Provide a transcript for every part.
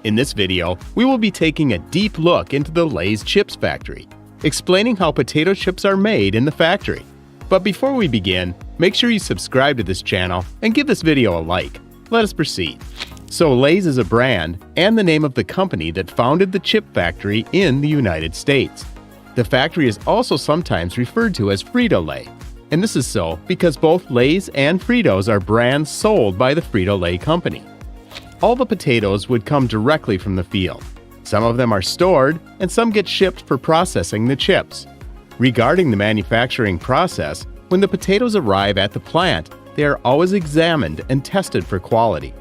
In this video, we will be taking a deep look into the Lay's Chips factory, explaining how potato chips are made in the factory. But before we begin, make sure you subscribe to this channel and give this video a like. Let us proceed. So Lay's is a brand and the name of the company that founded the chip factory in the United States. The factory is also sometimes referred to as Frito-Lay, and this is so because both Lay's and Fritos are brands sold by the Frito-Lay company. All the potatoes would come directly from the field. Some of them are stored, and some get shipped for processing the chips. Regarding the manufacturing process, when the potatoes arrive at the plant, they are always examined and tested for quality.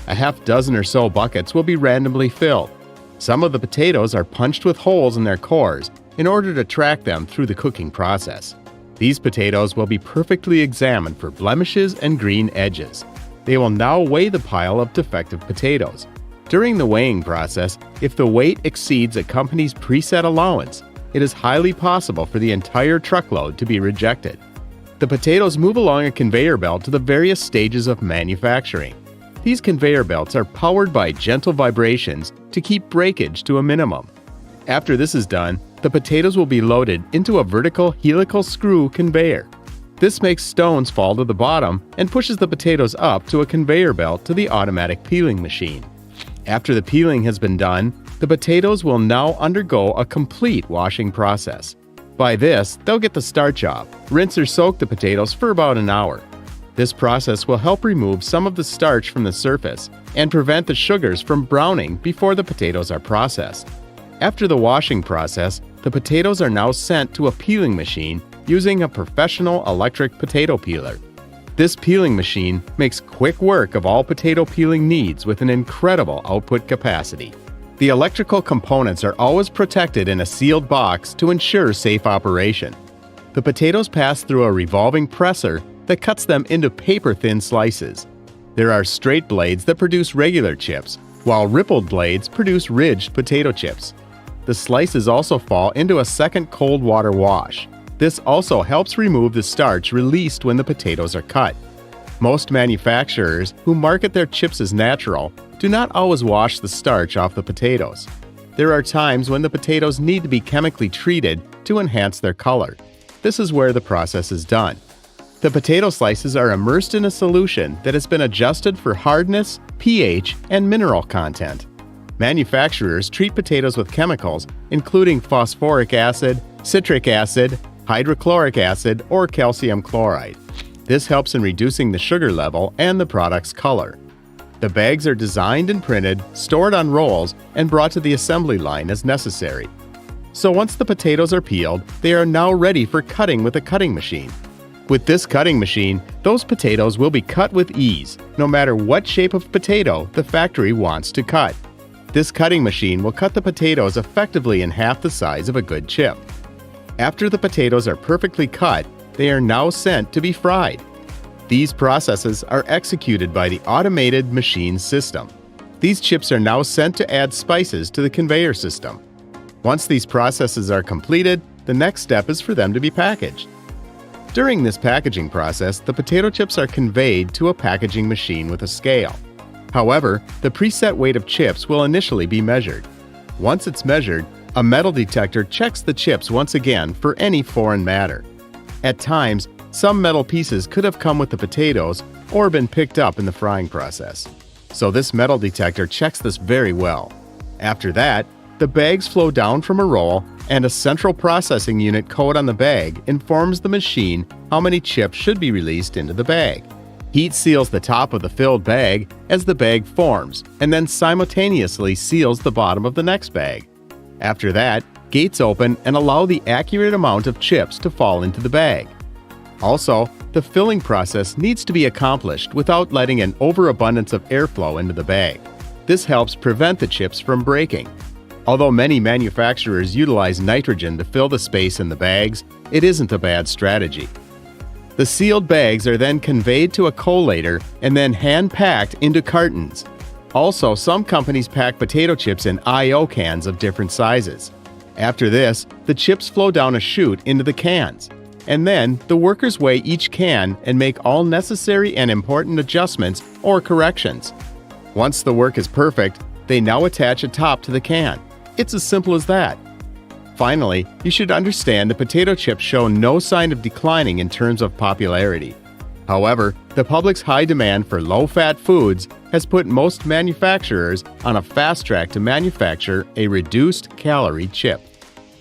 A half dozen or so buckets will be randomly filled. Some of the potatoes are punched with holes in their cores in order to track them through the cooking process. These potatoes will be perfectly examined for blemishes and green edges. They will now weigh the pile of defective potatoes. During the weighing process, if the weight exceeds a company's preset allowance, it is highly possible for the entire truckload to be rejected. The potatoes move along a conveyor belt to the various stages of manufacturing. These conveyor belts are powered by gentle vibrations to keep breakage to a minimum. After this is done, the potatoes will be loaded into a vertical helical screw conveyor. This makes stones fall to the bottom and pushes the potatoes up to a conveyor belt to the automatic peeling machine. After the peeling has been done, the potatoes will now undergo a complete washing process. By this, they'll get the starch off. Rinse or soak the potatoes for about an hour. This process will help remove some of the starch from the surface and prevent the sugars from browning before the potatoes are processed. After the washing process, the potatoes are now sent to a peeling machine using a professional electric potato peeler. This peeling machine makes quick work of all potato peeling needs with an incredible output capacity. The electrical components are always protected in a sealed box to ensure safe operation. The potatoes pass through a revolving presser that cuts them into paper-thin slices. There are straight blades that produce regular chips, while rippled blades produce ridged potato chips. The slices also fall into a second cold water wash. This also helps remove the starch released when the potatoes are cut. Most manufacturers who market their chips as natural do not always wash the starch off the potatoes. There are times when the potatoes need to be chemically treated to enhance their color. This is where the process is done. The potato slices are immersed in a solution that has been adjusted for hardness, pH, and mineral content. Manufacturers treat potatoes with chemicals including phosphoric acid, citric acid, hydrochloric acid, or calcium chloride. This helps in reducing the sugar level and the product's color. The bags are designed and printed, stored on rolls, and brought to the assembly line as necessary. So once the potatoes are peeled, they are now ready for cutting with a cutting machine. With this cutting machine, those potatoes will be cut with ease, no matter what shape of potato the factory wants to cut. This cutting machine will cut the potatoes effectively in half the size of a good chip. After the potatoes are perfectly cut, they are now sent to be fried. These processes are executed by the automated machine system. These chips are now sent to add spices to the conveyor system. Once these processes are completed, the next step is for them to be packaged. During this packaging process, the potato chips are conveyed to a packaging machine with a scale. However, the preset weight of chips will initially be measured. Once it's measured, a metal detector checks the chips once again for any foreign matter. At times, some metal pieces could have come with the potatoes or been picked up in the frying process. So this metal detector checks this very well. After that, the bags flow down from a roll, and a central processing unit code on the bag informs the machine how many chips should be released into the bag. Heat seals the top of the filled bag as the bag forms, and then simultaneously seals the bottom of the next bag. After that, gates open and allow the accurate amount of chips to fall into the bag. Also, the filling process needs to be accomplished without letting an overabundance of airflow into the bag. This helps prevent the chips from breaking. Although many manufacturers utilize nitrogen to fill the space in the bags, it isn't a bad strategy. The sealed bags are then conveyed to a collator and then hand-packed into cartons. Also, some companies pack potato chips in I/O cans of different sizes. After this, the chips flow down a chute into the cans. And then, the workers weigh each can and make all necessary and important adjustments or corrections. Once the work is perfect, They now attach a top to the can. It's as simple as that. Finally, you should understand the potato chips show no sign of declining in terms of popularity. However, the public's high demand for low-fat foods has put most manufacturers on a fast track to manufacture a reduced-calorie chip.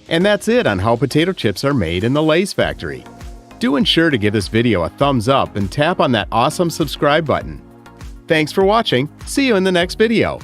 And that's it on how potato chips are made in the Lay's factory. Do ensure to give this video a thumbs up and tap on that awesome subscribe button. Thanks for watching. See you in the next video.